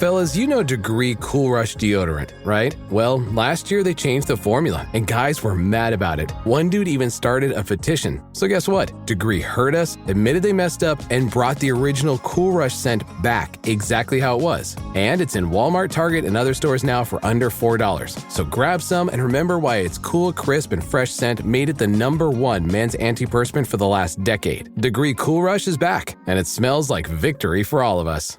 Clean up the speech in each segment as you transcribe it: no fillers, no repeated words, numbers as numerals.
Fellas, you know Degree Cool Rush deodorant, right? Well, last year they changed the formula, and guys were mad about it. One dude even started a petition. So guess what? Degree heard us, admitted they messed up, and brought the original Cool Rush scent back exactly how it was. And it's in Walmart, Target, and other stores now for under $4. So grab some and remember why its cool, crisp, and fresh scent made it the #1 men's antiperspirant for the last decade. Degree Cool Rush is back, and it smells like victory for all of us.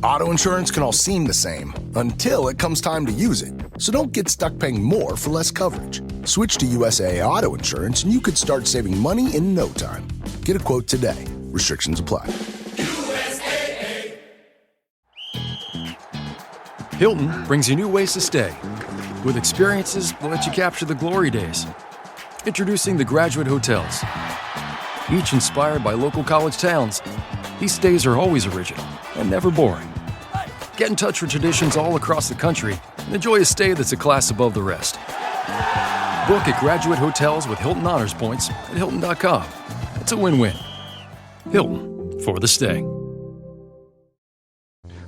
Auto insurance can all seem the same until it comes time to use it. So don't get stuck paying more for less coverage. Switch to USAA Auto Insurance and you could start saving money in no time. Get a quote today. Restrictions apply. USAA. Hilton brings you new ways to stay. With experiences that let you capture the glory days. Introducing the Graduate Hotels. Each inspired by local college towns, these stays are always original and never boring. Get in touch with traditions all across the country and enjoy a stay that's a class above the rest. Book at Graduate Hotels with Hilton Honors Points at Hilton.com. It's a win-win. Hilton, for the stay.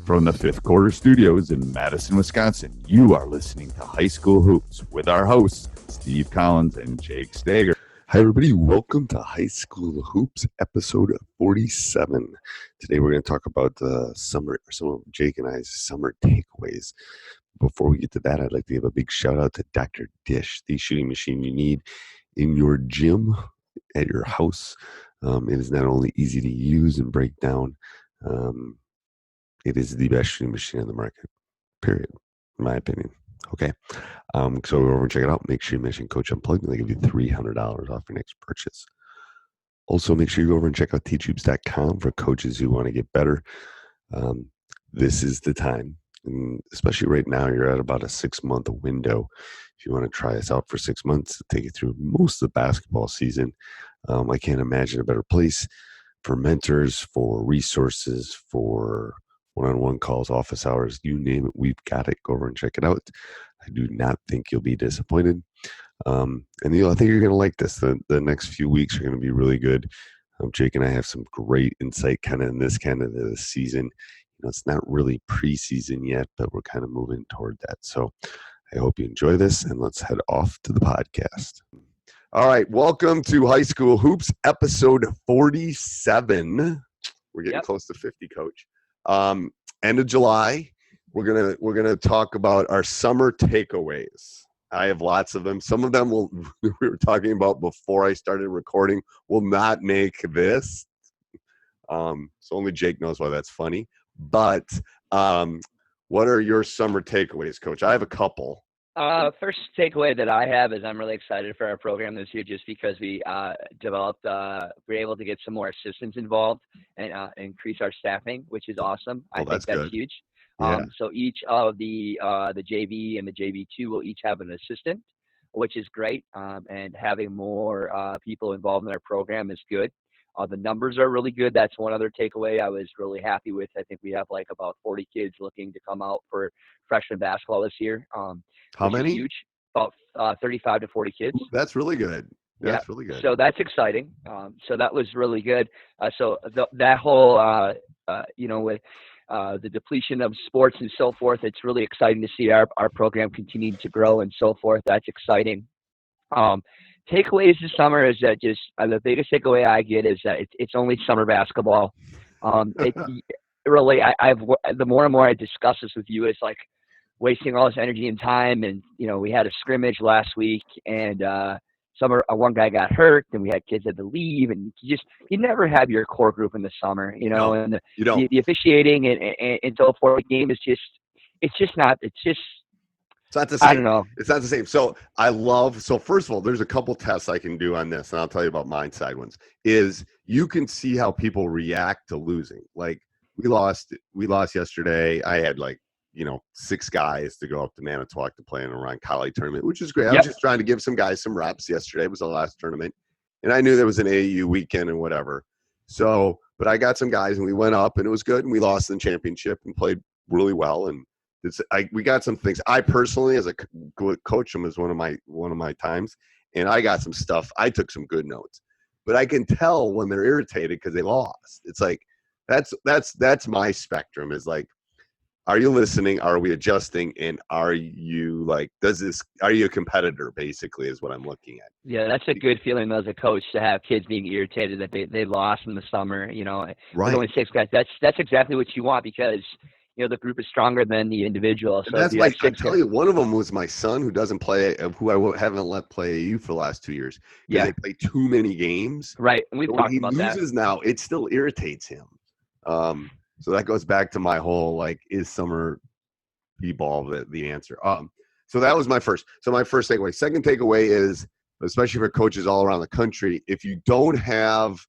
From the Fifth Quarter Studios in Madison, Wisconsin, you are listening to High School Hoops with our hosts, Steve Collins and Jake Steger. Hi, everybody. Welcome to High School Hoops, episode 47. Today, we're going to talk about some of Jake and I's summer takeaways. Before we get to that, I'd like to give a big shout out to Dr. Dish, the shooting machine you need in your gym, at your house. It is not only easy to use and break down, it is the best shooting machine on the market, period, in my opinion. Okay, so go over and check it out. Make sure you mention Coach Unplugged, and they give you $300 off your next purchase. Also, make sure you go over and check out teachhoops.com for coaches who want to get better. This is the time, and especially right now, you're at about a 6-month window. If you want to try us out for 6 months to take you through most of the basketball season, I can't imagine a better place for mentors, for resources, for one-on-one calls, office hours, you name it, we've got it. Go over and check it out. I do not think you'll be disappointed. And I think you're going to like this. The next few weeks are going to be really good. Jake and I have some great insight kind of in this kind of the season. It's not really preseason yet, but we're kind of moving toward that. So I hope you enjoy this, and let's head off to the podcast. All right, welcome to High School Hoops, episode 47. We're getting close to 50, Coach. End of July, we're gonna talk about our summer takeaways. I have lots of them. Some of them we were talking about before I started recording will not make this. So only Jake knows why that's funny. But what are your summer takeaways, Coach? I have a couple. First takeaway that I have is I'm really excited for our program this year just because we we're able to get some more assistants involved and increase our staffing, which is awesome. I think that's huge. Yeah. So each of the JV and the JV2 will each have an assistant, which is great. And having more people involved in our program is good. The numbers are really good. That's one other takeaway I was really happy with. I think we have like about 40 kids looking to come out for freshman basketball this year. How many? Huge. About 35 to 40 kids. That's really good. That's really good. So that's exciting. So that was really good. That whole, with the depletion of sports and so forth, it's really exciting to see our program continue to grow and so forth. That's exciting. Takeaways this summer is that just the biggest takeaway I get is that it's only summer basketball. Really, the more and more I discuss this with you, it's like wasting all this energy and time. And we had a scrimmage last week, and one guy got hurt, and we had kids had to leave, and you never have your core group in the summer, No, and you don't. The officiating and so forth. The game is it's not the same. I don't know. It's not the same. So first of all, there's a couple tests I can do on this, and I'll tell you about mine side ones, is you can see how people react to losing. Like we lost yesterday. I had 6 guys to go up to Manitowoc to play in a Ron Colley tournament, which is great. I was just trying to give some guys some reps yesterday. It was the last tournament, and I knew there was an AAU weekend and whatever. So, but I got some guys, and we went up, and it was good, and we lost in the championship and played really well, and we got some things. I personally, as a coach, them as one of my times, and I got some stuff. I took some good notes, but I can tell when they're irritated because they lost. It's like that's my spectrum. Is like are you listening? Are we adjusting? And are you like, are you a competitor, basically, is what I'm looking at. Yeah, that's a good feeling as a coach to have kids being irritated that they lost in the summer. You know, Right. With only 6 guys. That's exactly what you want because, you know, the group is stronger than the individual. So that's if you have like, I 6 tell guys, you, one of them was my son who doesn't play, who I haven't let play AU for the last 2 years because they play too many games. right. And we've So when talked he about that. loses now, it still irritates him. So that goes back to my whole, like, is summer b-ball the answer? So that was my first. So my first takeaway. Second takeaway is, especially for coaches all around the country, if you don't have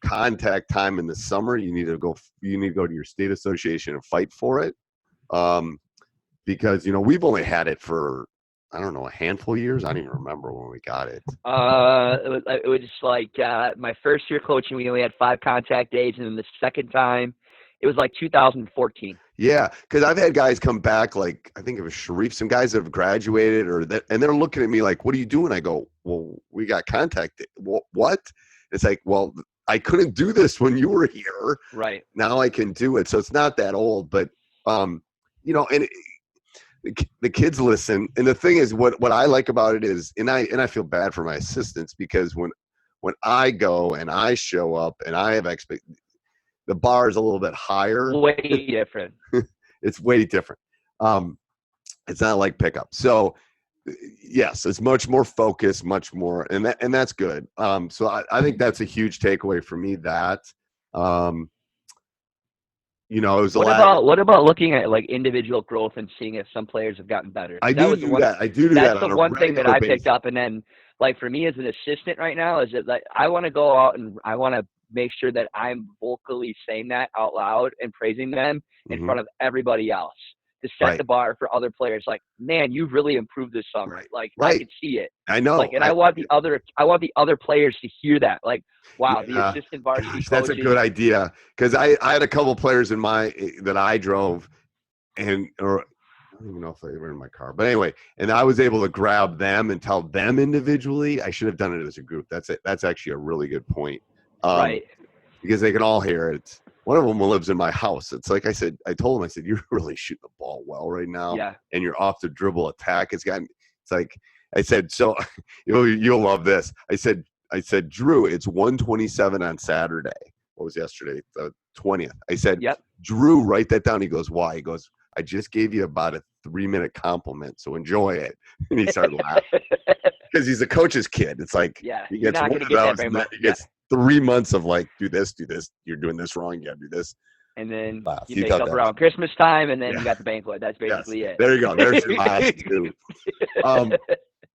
contact time in the summer, you need to go to your state association and fight for it. Because, you know, we've only had it for, I don't know, a handful of years. I don't even remember when we got it. It was like my first year coaching, we only had 5 contact days, and then the second time, it was like 2014. Yeah, because I've had guys come back, like I think it was Sharif, some guys that have graduated and they're looking at me like, "What are you doing?" I go, "Well, we got contact." What? It's like, well, I couldn't do this when you were here. Right. Now I can do it, so it's not that old, but you know, and the kids listen. And the thing is, what I like about it is, and I feel bad for my assistants because when I go and I show up and I have the bar is a little bit higher. Way different. It's way different. It's not like pickup. So yes, it's much more focused, much more, and that's good. So I think that's a huge takeaway for me. That you know, it was what about looking at like individual growth and seeing if some players have gotten better? I do that. That's the one thing that I picked up. And then, like for me as an assistant right now, is that like I want to go out and I want to make sure that I'm vocally saying that out loud and praising them in front of everybody else to set the bar for other players. Like, man, you've really improved this summer. Like I can see it. I know. Like, and I want the other players to hear that. Like, wow, the assistant varsity coaches. That's a good idea. Because I had a couple players that I drove or I don't even know if they were in my car, but anyway, and I was able to grab them and tell them individually. I should have done it as a group. That's actually a really good point. Right. Because they can all hear it. One of them lives in my house. It's like I told him, I said, you're really shooting the ball well right now. Yeah. And you're off the dribble attack. It's like, I said, so you'll love this. I said, Drew, it's 127 on Saturday. What was yesterday? The 20th. I said, yep. Drew, write that down. He goes, why? He goes, I just gave you about a 3-minute compliment, so enjoy it. And he started laughing. Because he's a coach's kid. It's like, he gets one of those, and then he gets 3 months of like, do this, you're doing this wrong, you gotta do this. And then you make up around Christmas time, and then you got the banquet. That's basically it. There you go. There's your last 2.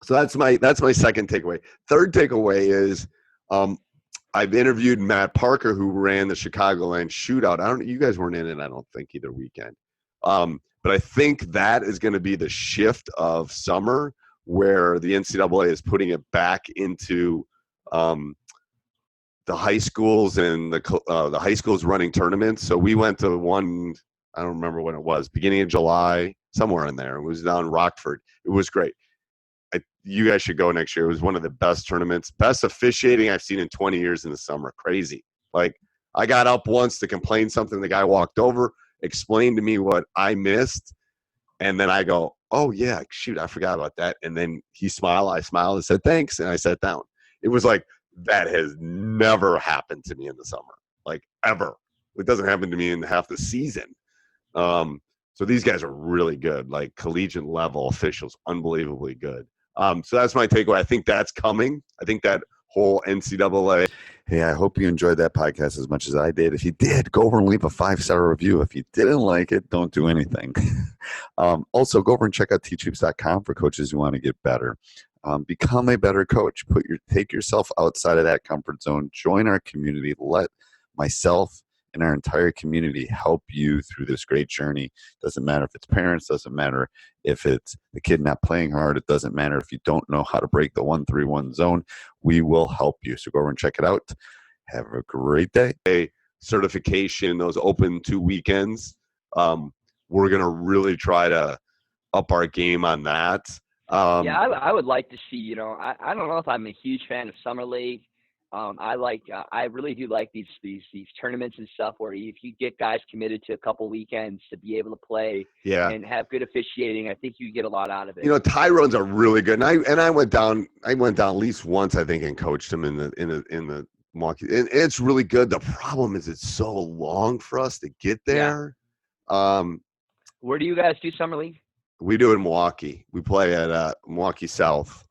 So that's my second takeaway. Third takeaway is I've interviewed Matt Parker, who ran the Chicagoland shootout. You guys weren't in it, I don't think, either weekend. But I think that is going to be the shift of summer where the NCAA is putting it back into the high schools and the high schools running tournaments. So we went to one, I don't remember when it was, beginning of July, somewhere in there. It was down in Rockford. It was great. You guys should go next year. It was one of the best tournaments, best officiating I've seen in 20 years in the summer. Crazy. Like, I got up once to complain something. The guy walked over, explained to me what I missed, and then I go, oh, yeah, shoot, I forgot about that. And then he smiled, I smiled and said, thanks, and I sat down. It was like, that has never happened to me in the summer, like, ever. It doesn't happen to me in half the season. So these guys are really good, like collegiate level officials, unbelievably good. So that's my takeaway. I think that's coming. I think that whole NCAA. Hey, I hope you enjoyed that podcast as much as I did. If you did, go over and leave a 5-star review. If you didn't like it, don't do anything. Also, go over and check out teachhoops.com for coaches who want to get better. Become a better coach. Take yourself outside of that comfort zone. Join our community. Let myself and our entire community help you through this great journey. Doesn't matter if it's parents, doesn't matter if it's the kid not playing hard, it doesn't matter if you don't know how to break the 1-3-1 zone. We will help you. So go over and check it out. Have a great day. A certification, those open 2 weekends. We're going to really try to up our game on that. I would like to see, I don't know if I'm a huge fan of Summer League. I really do like these tournaments and stuff where if you get guys committed to a couple weekends to be able to play and have good officiating, I think you get a lot out of it. Tie runs are really good. And I went down at least once, I think, and coached them in the Milwaukee. And it's really good. The problem is it's so long for us to get there. Yeah. Where do you guys do summer league? We do it in Milwaukee. We play at Milwaukee South.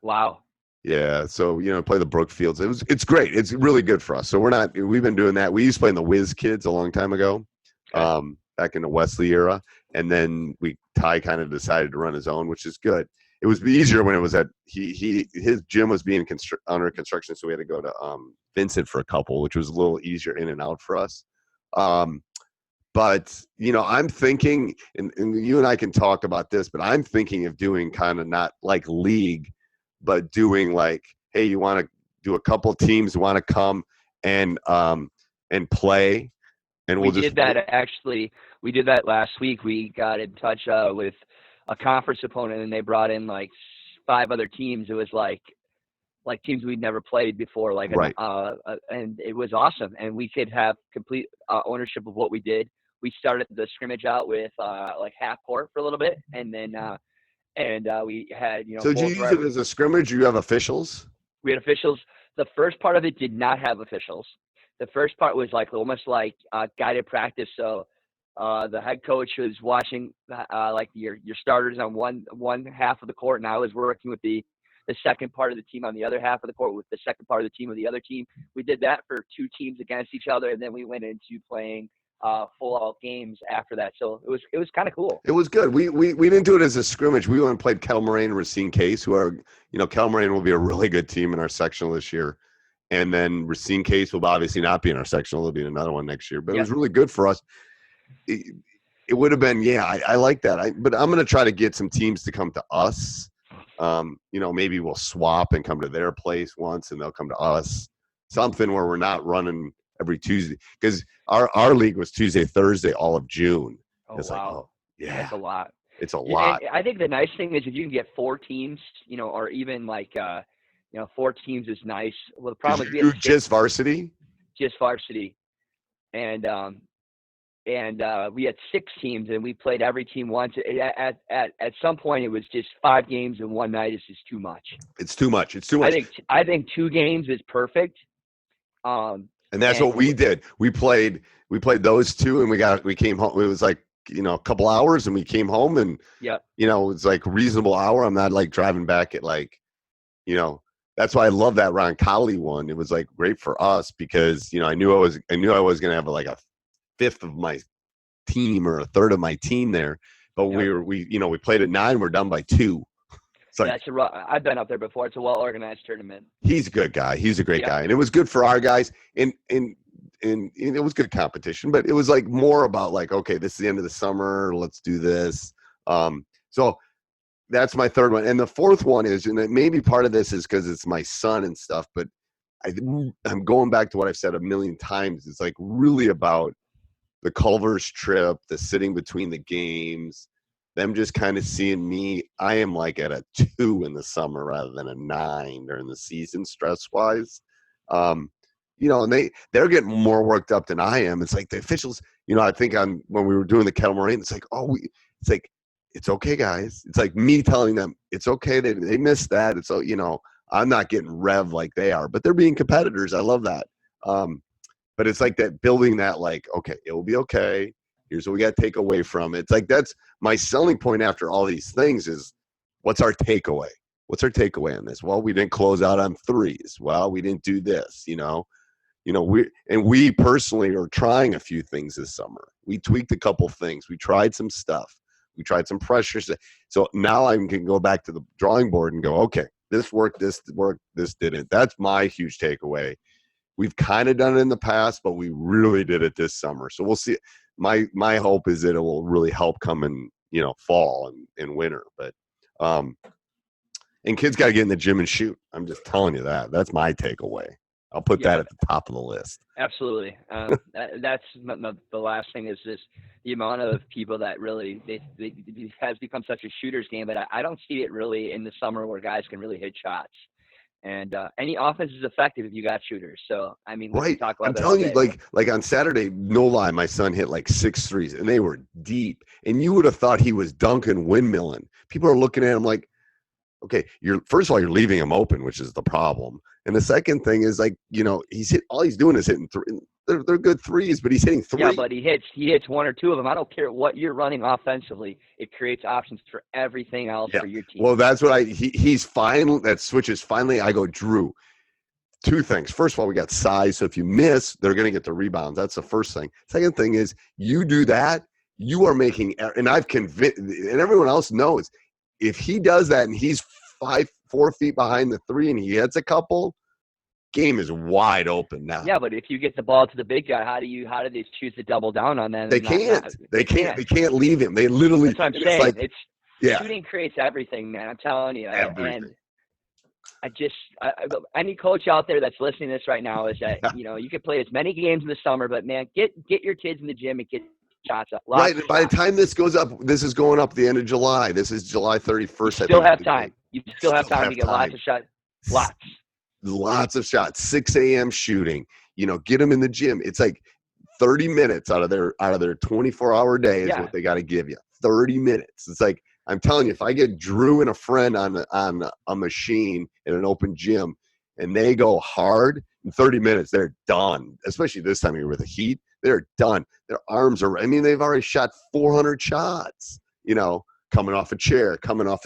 Wow. Yeah, so play the Brookfields. It's great. It's really good for us. So we've been doing that. We used to play in the Whiz Kids a long time ago, back in the Wesley era, and then Ty kind of decided to run his own, which is good. It was easier when it was his gym was being under construction, so we had to go to Vincent for a couple, which was a little easier in and out for us. But I'm thinking, and you and I can talk about this, but I'm thinking of doing kind of not like league, but doing like, hey, you want to do a couple teams want to come and play, and we did that actually. We did that last week. We got in touch with a conference opponent, and they brought in like 5 other teams. It was like teams we'd never played before, right. And it was awesome. And we could have complete ownership of what we did. We started the scrimmage out with like half court for a little bit, and then. We had, So did you use it as a scrimmage? Or you have officials? We had officials. The first part of it did not have officials. The first part was almost like guided practice. So the head coach was watching like your starters on one half of the court, and I was working with the second part of the team on the other half of the court with the second part of the team of the other team. We did that for 2 teams against each other, and then we went into playing full out games after that. So it was kind of cool. It was good. We didn't do it as a scrimmage. We went and played Kettle Moraine and Racine Case, who are, Kettle Moraine will be a really good team in our sectional this year. And then Racine Case will obviously not be in our sectional. There'll be another one next year. But It was really good for us. It would have been, I like that. But I'm going to try to get some teams to come to us. Maybe we'll swap and come to their place once, and they'll come to us. Something where we're not running every Tuesday, because our league was Tuesday, Thursday, all of June. Oh, it's wow. Yeah. That's a lot. It's a lot. I think the nice thing is if you can get 4 teams, or even 4 teams is nice. Well, the problem is you're just varsity? Just varsity. And we had 6 teams, and we played every team once. At some point, it was just 5 games in one night is just too much. It's too much. I think 2 games is perfect. And that's what we did. We played those 2, and we came home. It was like, a couple hours, and we came home, and it was like reasonable hour. I'm not like driving back at that's why I love that Ron Colley one. It was like great for us because, I knew I was going to have like a 5th of my team or a 3rd of my team there, but we played at 9, we're done by 2. I've been up there before. It's a well-organized tournament. He's a good guy. He's a great guy. And it was good for our guys. And it was good competition, but it was like more about like, okay, this is the end of the summer. Let's do this. So that's my 3rd one. And the 4th one is, and maybe part of this is because it's my son and stuff, but I'm going back to what I've said a million times. It's like really about the Culver's trip, the sitting between the games, them just kind of seeing me. I am like at a 2 in the summer rather than a 9 during the season, stress wise. And they're getting more worked up than I am. It's like the officials, I think when we were doing the Kettle Moraine, it's like, it's like, it's okay, guys. It's like me telling them it's okay. They missed that. It's I'm not getting rev like they are, but they're being competitors. I love that. But it's like that building that like, okay, it will be okay. Here's what we got to take away from it. It's like that's my selling point after all these things is what's our takeaway? What's our takeaway on this? Well, we didn't close out on 3s. Well, we didn't do this, we personally are trying a few things this summer. We tweaked a couple things. We tried some stuff. We tried some pressures. So now I can go back to the drawing board and go, okay, this worked, this didn't. That's my huge takeaway. We've kind of done it in the past, but we really did it this summer. So we'll see. My hope is that it will really help come in, fall and winter. But and kids got to get in the gym and shoot. I'm just telling you that. That's my takeaway. I'll put that at the top of the list. Absolutely. That's the last thing is just the amount of people that really it has become such a shooter's game. But I don't see it really in the summer where guys can really hit shots. And any offense is effective if you got shooters. So, I mean, we can Right. talk about I'm that all telling you, day. like on Saturday, no lie, my son hit like 6 threes and they were deep. And you would have thought he was dunking windmilling. People are looking at him like, okay, first of all, you're leaving him open, which is the problem. And the second thing is like, all he's doing is hitting three. They're good threes, but he's hitting 3. Yeah, but he hits 1 or 2 of them. I don't care what you're running offensively. It creates options for everything else for your team. Well, that's what he's fine. That switches finally. I go, Drew, 2 things. First of all, we got size. So if you miss, they're going to get the rebounds. That's the first thing. Second thing is you do that, you are making, and I've convinced, and everyone else knows, if he does that and he's 4 feet behind the 3 and he hits a couple, game is wide open now. Yeah, but if you get the ball to the big guy, how do they choose to double down on that? They can't. They can't leave him. They literally. That's what I'm saying. Shooting creates everything, man. I'm telling you. Everything. And any coach out there that's listening to this right now is that you can play as many games in the summer, but man, get your kids in the gym and get shots up. Right. And by the time this goes up, this is going up the end of July. This is July 31st. You still have time. You still have time to get lots of shots. Lots of shots. 6 a.m. shooting. Get them in the gym. It's like 30 minutes out of their 24-hour day is what they got to give you. 30 minutes. It's like, I'm telling you, if I get Drew and a friend on a machine in an open gym and they go hard, in 30 minutes, they're done. Especially this time of year with the heat, they're done. Their arms are, they've already shot 400 shots, coming off a chair, coming off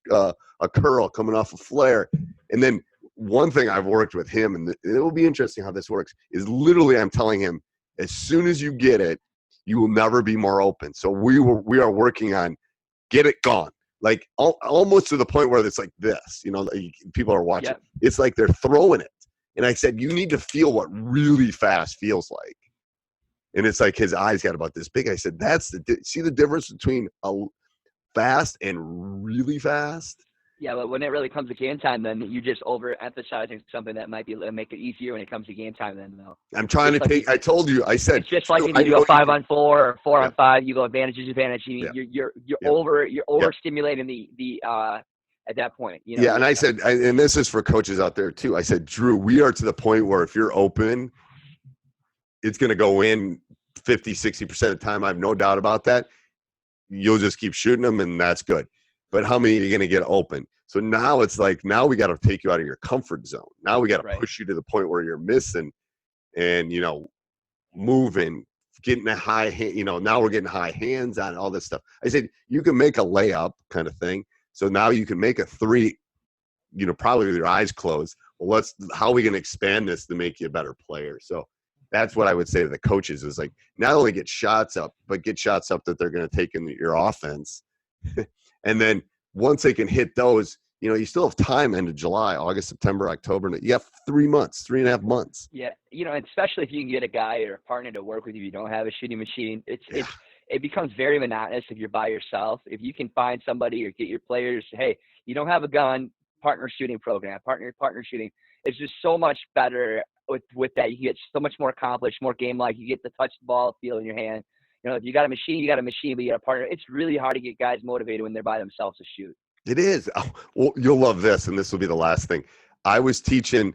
a curl, coming off a flare. And then one thing I've worked with him, and it will be interesting how this works, is literally I'm telling him, as soon as you get it, you will never be more open. So we are working on get it gone. Like almost to the point where it's like this, people are watching. Yep. It's like they're throwing it. And I said, you need to feel what really fast feels like. And it's like his eyes got about this big. I said, see the difference between a fast and really fast? Yeah, but when it really comes to game time, then you're just overemphasizing something that might make it easier when it comes to game time. Then though, I'm trying to take. I told you. I said it's just like when you go 5-on-4 or 4-on-5. You go advantage. You're overstimulating the at that point. Yeah, and I said, and this is for coaches out there too. I said, Drew, we are to the point where if you're open, it's going to go in 50, 60% of the time. I have no doubt about that. You'll just keep shooting them, and that's good. But how many are you going to get open? So now it's like, now we got to take you out of your comfort zone. Now we got to push you to the point where you're missing and, moving, getting a high hand, now we're getting high hands on all this stuff. I said, you can make a layup kind of thing. So now you can make a 3, probably with your eyes closed. Well, how are we going to expand this to make you a better player? So that's what I would say to the coaches is like, not only get shots up, but get shots up that they're going to take in your offense. And then once they can hit those, you still have time end of July, August, September, October. You have 3.5 months. Yeah. And especially if you can get a guy or a partner to work with you, you don't have a shooting machine. It becomes very monotonous if you're by yourself. If you can find somebody or get your players, hey, you don't have a gun, partner shooting program, partner shooting. It's just so much better with that. You get so much more accomplished, more game-like. You get to touch the ball, feel in your hand. If you got a machine, but you got a partner. It's really hard to get guys motivated when they're by themselves to shoot. It is. Oh, well, you'll love this, and this will be the last thing. I was teaching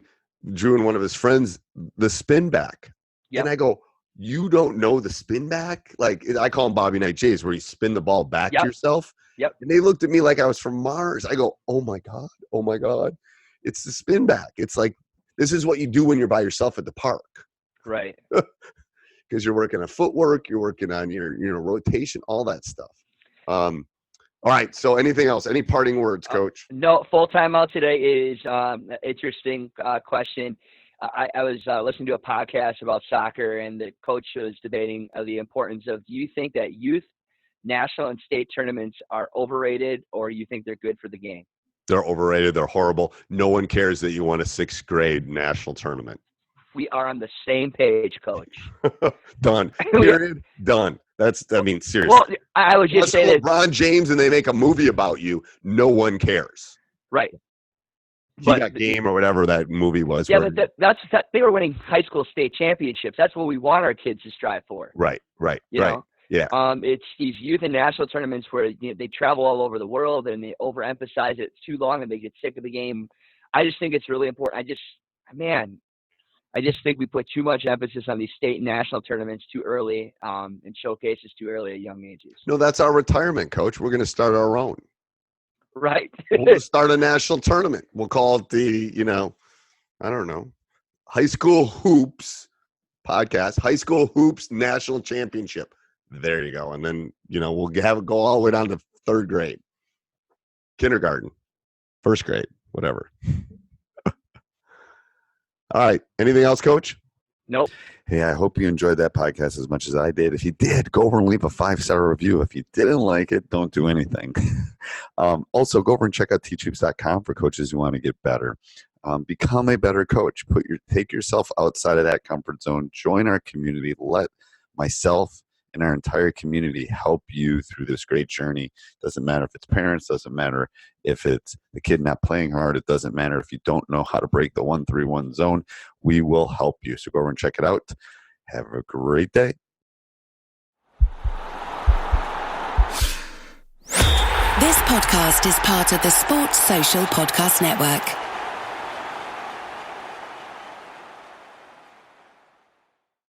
Drew and one of his friends the spin back. Yep. And I go, you don't know the spin back? Like, I call them Bobby Knight Jays, where you spin the ball back to yourself. Yep. And they looked at me like I was from Mars. I go, oh, my God. It's the spin back. It's like, this is what you do when you're by yourself at the park. Right. Because you're working on footwork, you're working on your rotation, all that stuff. All right. So anything else? Any parting words, Coach? No. Full timeout today is interesting question. I was listening to a podcast about soccer, and the coach was debating the importance of, do you think that youth national and state tournaments are overrated, or you think they're good for the game? They're overrated. They're horrible. No one cares that you won a 6th grade national tournament. We are on the same page, Coach. Done. Period. Done. Seriously. Well, I would just say that LeBron James and they make a movie about you. No one cares. Right. He got game or whatever that movie was. Yeah, but they were winning high school state championships. That's what we want our kids to strive for. Right. You know? Yeah. It's these youth and national tournaments where they travel all over the world and they overemphasize it too long and they get sick of the game. I just think it's really important. I just think we put too much emphasis on these state and national tournaments too early, and showcases too early at young ages. No, that's our retirement, coach. We're going to start our own. Right. We'll just start a national tournament. We'll call it the, I don't know, High School Hoops podcast, High School Hoops National Championship. There you go. And then, we'll have it go all the way down to 3rd grade, kindergarten, 1st grade, whatever. All right. Anything else, Coach? Nope. Hey, I hope you enjoyed that podcast as much as I did. If you did, go over and leave a 5-star review. If you didn't like it, don't do anything. Also, go over and check out teachhoops.com for coaches who want to get better. Become a better coach. Take yourself outside of that comfort zone. Join our community. Let myself and our entire community help you through this great journey. Doesn't matter if it's parents, doesn't matter if it's the kid not playing hard, it doesn't matter if you don't know how to break the 1-3-1 zone. We will help you. So go over and check it out. Have a great day. This podcast is part of the Sports Social Podcast Network.